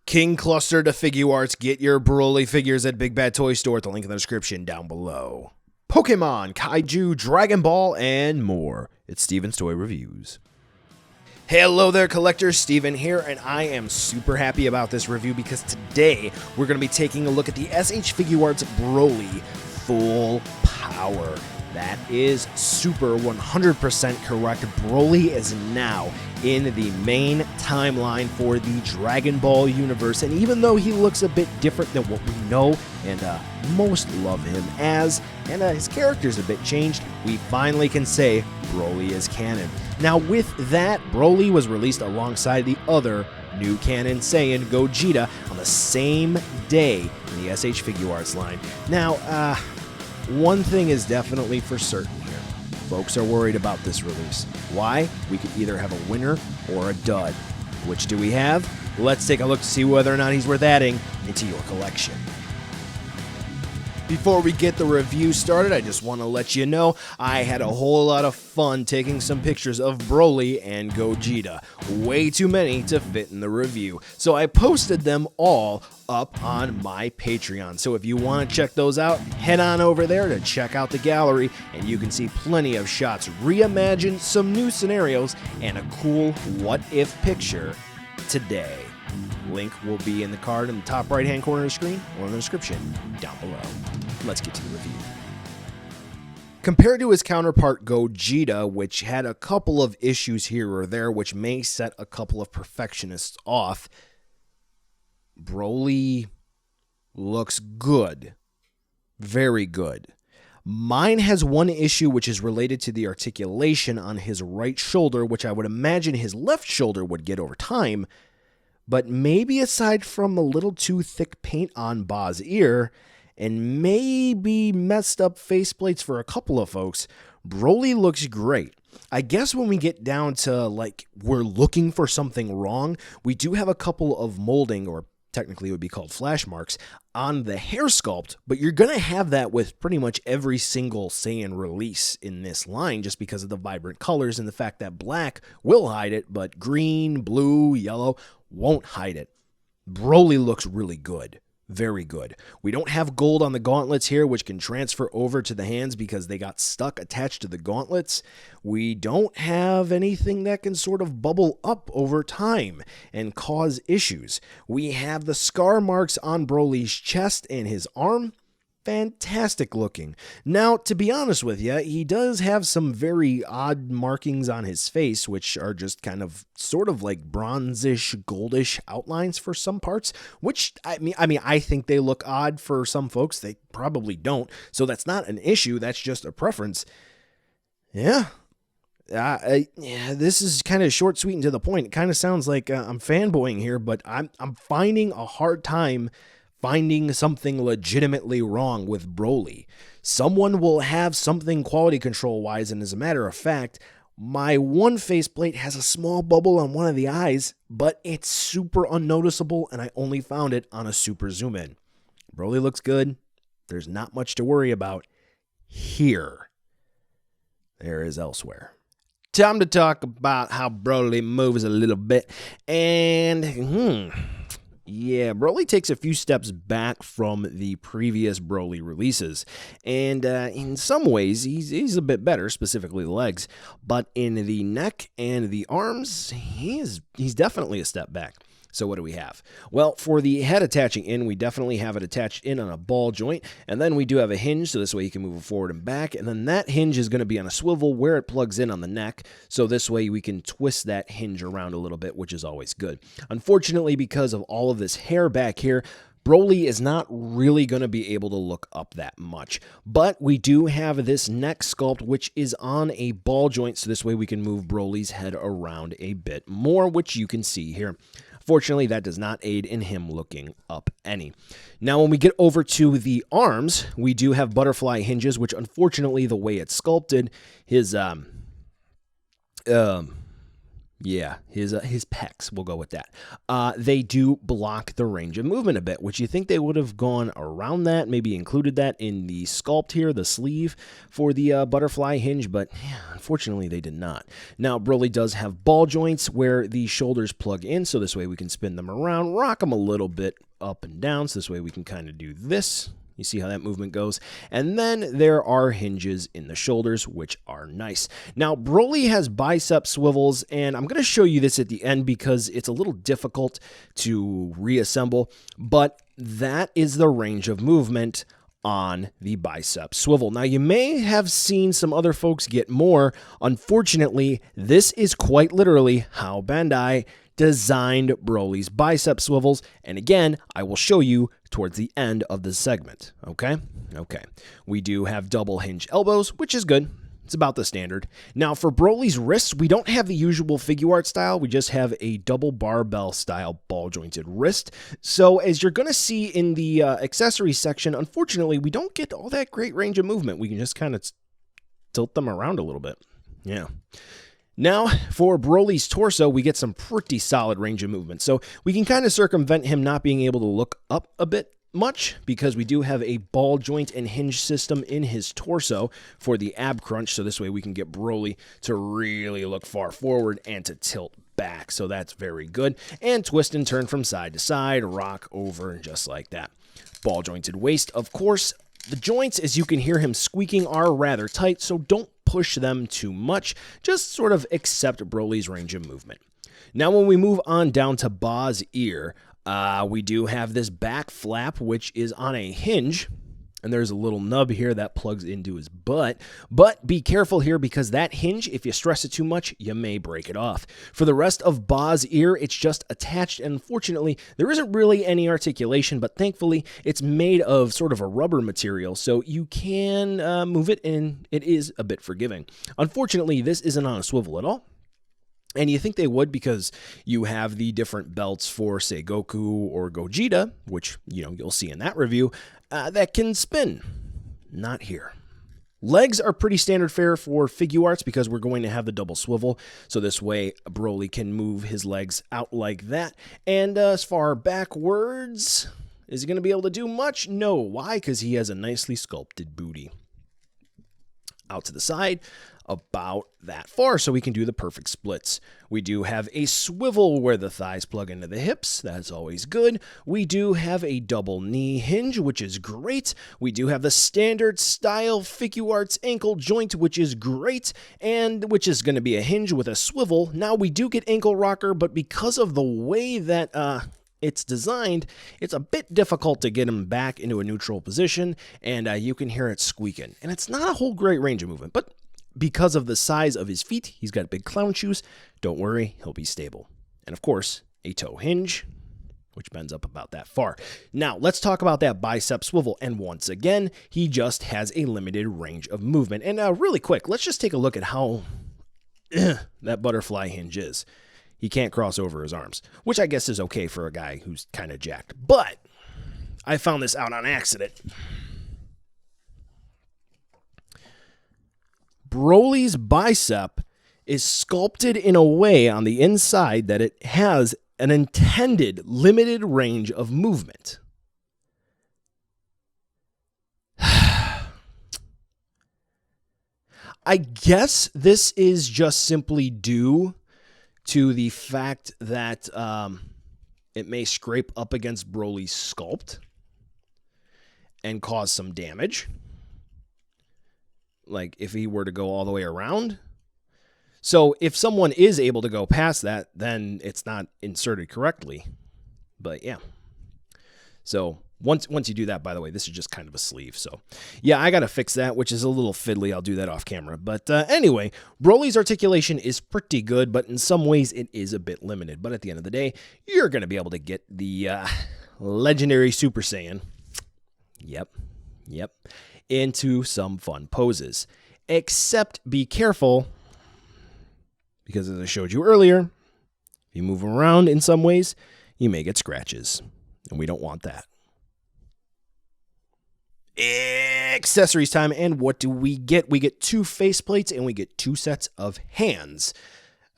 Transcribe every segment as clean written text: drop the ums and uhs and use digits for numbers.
King Cluster to Figuarts. Get your Broly figures at Big Bad Toy Store at the link in the description down below. Pokemon, Kaiju, Dragon Ball, and more. It's Steven's Toy Reviews. Hello there, collectors. Steven here, and I am super happy about this review because today we're going to be taking a look at the SH Figuarts Broly Full Power. That is super 100% correct. Broly is now in the main timeline for the Dragon Ball universe, and even though he looks a bit different than what we know and most love him as, and his character's a bit changed, we finally can say Broly is canon. Now with that, Broly was released alongside the other new canon Saiyan, Gogeta, on the same day in the SH Figuarts line. Now, one thing is definitely for certain here. Folks are worried about this release. Why? We could either have a winner or a dud. Which do we have? Let's take a look to see whether or not he's worth adding into your collection. Before we get the review started, I just want to let you know I had a whole lot of fun taking some pictures of Broly and Gogeta. Way too many to fit in the review. So I posted them all up on my Patreon. So if you want to check those out, head on over there to check out the gallery, and you can see plenty of shots, reimagined, some new scenarios, and a cool what-if picture today. Link will be in the card in the top right-hand corner of the screen or in the description down below. Let's get to the review. Compared to his counterpart Gogeta, which had a couple of issues here or there, which may set a couple of perfectionists off, Broly looks good. Very good. Mine has one issue, which is related to the articulation on his right shoulder, which I would imagine his left shoulder would get over time. But maybe aside from a little too thick paint on Ba's ear, and maybe messed up faceplates for a couple of folks, Broly looks great. I guess when we get down to, like, we're looking for something wrong, we do have a couple of molding, or technically it would be called flash marks, on the hair sculpt, but you're going to have that with pretty much every single Saiyan release in this line just because of the vibrant colors and the fact that black will hide it, but green, blue, yellow won't hide it. Broly looks really good. Very good. We don't have gold on the gauntlets here, which can transfer over to the hands because they got stuck attached to the gauntlets. We don't have anything that can sort of bubble up over time and cause issues. We have the scar marks on Broly's chest and his arm. Fantastic looking. Now, to be honest with you, he does have some very odd markings on his face, which are just kind of sort of like bronzish, goldish outlines for some parts, which I mean, I think they look odd for some folks. They probably don't. So that's not an issue. That's just a preference. Yeah. This is kind of short, sweet, and to the point. It kind of sounds like I'm fanboying here, but I'm finding a hard time finding something legitimately wrong with Broly. Someone will have something quality control wise, and as a matter of fact, my one faceplate has a small bubble on one of the eyes, but it's super unnoticeable, and I only found it on a super zoom in. Broly looks good. There's not much to worry about here. There is elsewhere. Time to talk about how Broly moves a little bit, and yeah, Broly takes a few steps back from the previous Broly releases, and in some ways, he's a bit better, specifically the legs, but in the neck and the arms, he's definitely a step back. So what do we have? Well, for the head attaching in, we definitely have it attached in on a ball joint, and then we do have a hinge, so this way you can move it forward and back, and then that hinge is going to be on a swivel where it plugs in on the neck, so this way we can twist that hinge around a little bit, which is always good. Unfortunately, because of all of this hair back here, Broly is not really going to be able to look up that much, but we do have this neck sculpt, which is on a ball joint, so this way we can move Broly's head around a bit more, which you can see here. Fortunately, that does not aid in him looking up any. Now, when we get over to the arms, we do have butterfly hinges, which unfortunately, the way it's sculpted, his Yeah, his pecs, we'll go with that. They do block the range of movement a bit, which you think they would have gone around that, maybe included that in the sculpt here, the sleeve for the butterfly hinge, but yeah, unfortunately they did not. Now, Broly does have ball joints where the shoulders plug in, so this way we can spin them around, rock them a little bit up and down, so this way we can kind of do this. You see how that movement goes? And then there are hinges in the shoulders, which are nice. Now, Broly has bicep swivels, and I'm going to show you this at the end because it's a little difficult to reassemble, but that is the range of movement on the bicep swivel. Now, you may have seen some other folks get more. Unfortunately, this is quite literally how Bandai designed Broly's bicep swivels, and again, I will show you towards the end of the segment, okay? Okay. We do have double hinge elbows, which is good. It's about the standard. Now, for Broly's wrists, we don't have the usual Figuarts style. We just have a double barbell style ball-jointed wrist. So, as you're going to see in the accessories section, unfortunately, we don't get all that great range of movement. We can just kind of tilt them around a little bit. Yeah. Now, for Broly's torso, we get some pretty solid range of movement. So we can kind of circumvent him not being able to look up a bit much because we do have a ball joint and hinge system in his torso for the ab crunch. So this way we can get Broly to really look far forward and to tilt back. So that's very good. And twist and turn from side to side, rock over just like that. Ball jointed waist, of course. The joints, as you can hear him squeaking, are rather tight, so don't push them too much. Just sort of accept Broly's range of movement. Now, when we move on down to Ba's ear, we do have this back flap, which is on a hinge. And there's a little nub here that plugs into his butt. But be careful here because that hinge, if you stress it too much, you may break it off. For the rest of Ba's ear, it's just attached. And unfortunately, there isn't really any articulation, but thankfully, it's made of sort of a rubber material. So you can move it and it is a bit forgiving. Unfortunately, this isn't on a swivel at all. And you think they would because you have the different belts for, say, Goku or Gogeta, which, you'll see in that review, that can spin. Not here. Legs are pretty standard fare for Figuarts because we're going to have the double swivel. So this way, Broly can move his legs out like that. And as far backwards, is he going to be able to do much? No. Why? Because he has a nicely sculpted booty. Out to the side, about that far, so we can do the perfect splits. We do have a swivel where the thighs plug into the hips. That's always good. We do have a double knee hinge, which is great. We do have the standard style Figuarts ankle joint, which is great, and which is going to be a hinge with a swivel. Now, we do get ankle rocker, but because of the way that it's designed, it's a bit difficult to get him back into a neutral position, and you can hear it squeaking. And it's not a whole great range of movement, but because of the size of his feet, he's got big clown shoes. Don't worry, he'll be stable. And of course, a toe hinge, which bends up about that far. Now, let's talk about that bicep swivel. And once again, he just has a limited range of movement. And really quick, let's just take a look at how that butterfly hinge is. He can't cross over his arms, which I guess is okay for a guy who's kind of jacked. But I found this out on accident. Broly's bicep is sculpted in a way on the inside that it has an intended limited range of movement. I guess this is just simply due to the fact that it may scrape up against Broly's sculpt and cause some damage. Like if he were to go all the way around. So if someone is able to go past that, then it's not inserted correctly. But yeah. So once you do that, by the way, this is just kind of a sleeve. So yeah, I got to fix that, which is a little fiddly. I'll do that off camera. But anyway, Broly's articulation is pretty good, but in some ways it is a bit limited. But at the end of the day, you're going to be able to get the legendary Super Saiyan. Yep. Into some fun poses. Except be careful, because as I showed you earlier, if you move around in some ways, you may get scratches. And we don't want that. Accessories time, and what do we get? We get 2 faceplates and we get 2 sets of hands.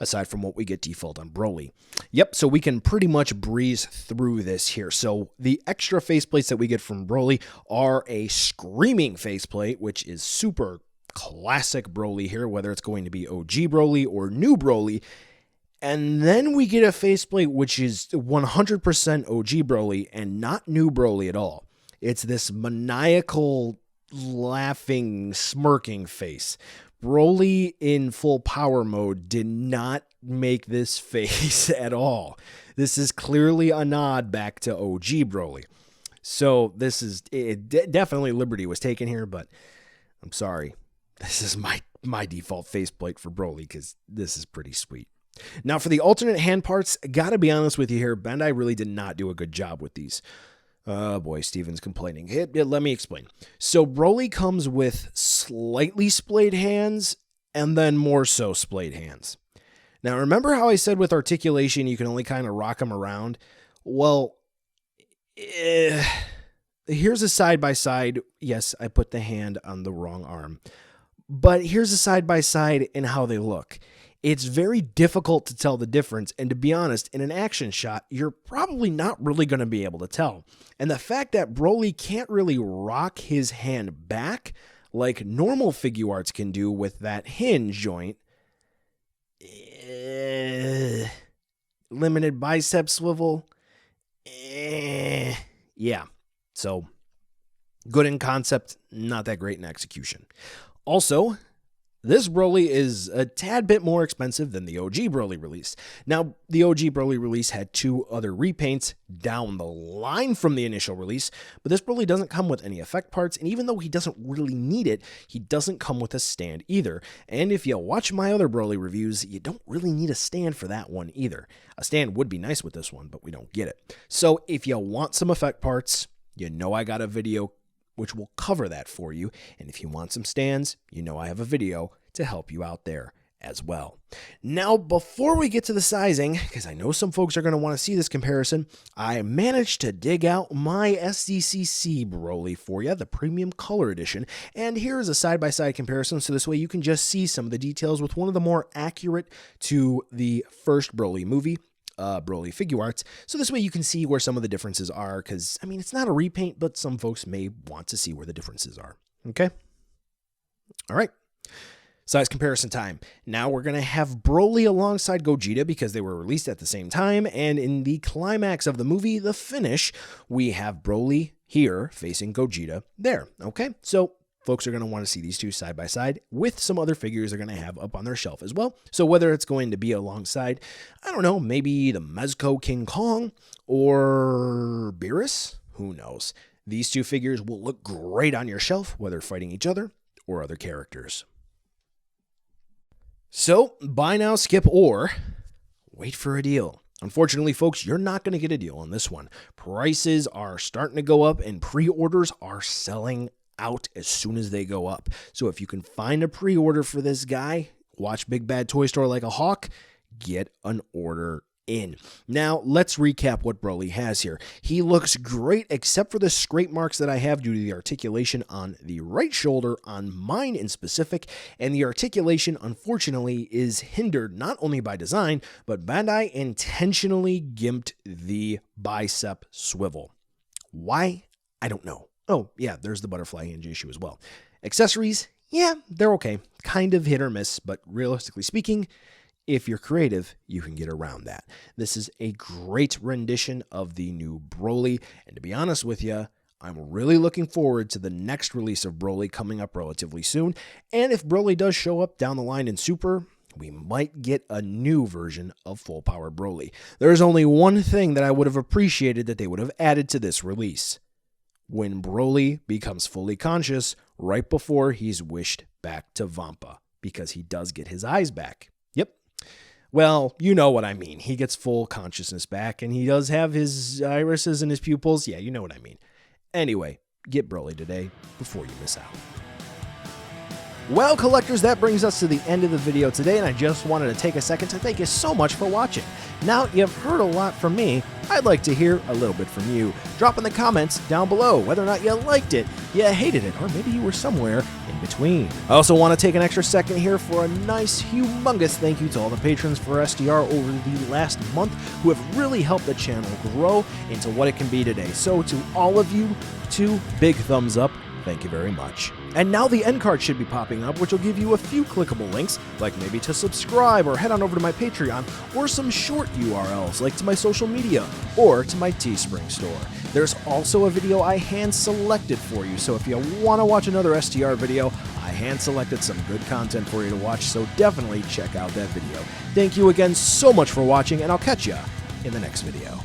aside from what we get default on Broly. Yep, so we can pretty much breeze through this here. So the extra faceplates that we get from Broly are a screaming faceplate, which is super classic Broly here, whether it's going to be OG Broly or new Broly. And then we get a faceplate which is 100% OG Broly and not new Broly at all. It's this maniacal, laughing, smirking face. Broly in full power mode did not make this face at all. This is clearly a nod back to OG Broly. So this is definitely liberty was taken here, but I'm sorry. This is my default faceplate for Broly because this is pretty sweet. Now for the alternate hand parts, gotta be honest with you here, Bandai really did not do a good job with these. Oh boy, Steven's complaining. Let me explain. So Broly comes with slightly splayed hands and then more so splayed hands. Now remember how I said with articulation you can only kind of rock them around? Well, here's a side-by-side. Yes, I put the hand on the wrong arm. But here's a side-by-side in how they look. It's very difficult to tell the difference, and to be honest, in an action shot, you're probably not really going to be able to tell. And the fact that Broly can't really rock his hand back like normal Figuarts can do with that hinge joint, limited bicep swivel, yeah, so good in concept, not that great in execution. Also, this Broly is a tad bit more expensive than the OG Broly release. Now, the OG Broly release had 2 other repaints down the line from the initial release, but this Broly doesn't come with any effect parts, and even though he doesn't really need it, he doesn't come with a stand either. And if you watch my other Broly reviews, you don't really need a stand for that one either. A stand would be nice with this one, but we don't get it. So if you want some effect parts, you know I got a video which will cover that for you. And if you want some stands, you know I have a video to help you out there as well. Now, before we get to the sizing, because I know some folks are going to want to see this comparison, I managed to dig out my SDCC Broly for you, the Premium Color Edition, and here is a side-by-side comparison, so this way you can just see some of the details with one of the more accurate to the first Broly movie, Broly Figuarts, so this way you can see where some of the differences are, because, I mean, it's not a repaint, but some folks may want to see where the differences are, okay? All right. Size comparison time. Now we're going to have Broly alongside Gogeta because they were released at the same time, and in the climax of the movie, the finish, we have Broly here facing Gogeta there, okay? So folks are going to want to see these two side by side with some other figures they're going to have up on their shelf as well. So whether it's going to be alongside, I don't know, maybe the Mezco King Kong or Beerus, who knows? These two figures will look great on your shelf, whether fighting each other or other characters. So buy now, skip, or wait for a deal. Unfortunately, folks, you're not going to get a deal on this one. Prices are starting to go up and pre-orders are selling out as soon as they go up. So if you can find a pre-order for this guy, watch Big Bad Toy Store like a hawk, get an order in. Now, let's recap what Broly has here. He looks great except for the scrape marks that I have due to the articulation on the right shoulder, on mine in specific, and the articulation, unfortunately, is hindered not only by design, but Bandai intentionally gimped the bicep swivel. Why? I don't know. Oh, yeah, there's the butterfly hinge issue as well. Accessories, yeah, they're okay. Kind of hit or miss, but realistically speaking, if you're creative, you can get around that. This is a great rendition of the new Broly, and to be honest with you, I'm really looking forward to the next release of Broly coming up relatively soon, and if Broly does show up down the line in Super, we might get a new version of Full Power Broly. There's only one thing that I would have appreciated that they would have added to this release. When Broly becomes fully conscious right before he's wished back to Vampa, because he does get his eyes back. Yep. Well, you know what I mean. He gets full consciousness back, and he does have his irises and his pupils. Yeah, you know what I mean. Anyway, get Broly today before you miss out. Well, collectors, that brings us to the end of the video today, and I just wanted to take a second to thank you so much for watching. Now you've heard a lot from me, I'd like to hear a little bit from you. Drop in the comments down below whether or not you liked it, you hated it, or maybe you were somewhere in between. I also want to take an extra second here for a nice, humongous thank you to all the patrons for SDR over the last month who have really helped the channel grow into what it can be today. So to all of you, 2 big thumbs up. Thank you very much. And now the end card should be popping up, which will give you a few clickable links, like maybe to subscribe or head on over to my Patreon, or some short URLs like to my social media or to my Teespring store. There's also a video I hand-selected for you, so if you want to watch another STR video, I hand-selected some good content for you to watch, so definitely check out that video. Thank you again so much for watching, and I'll catch ya in the next video.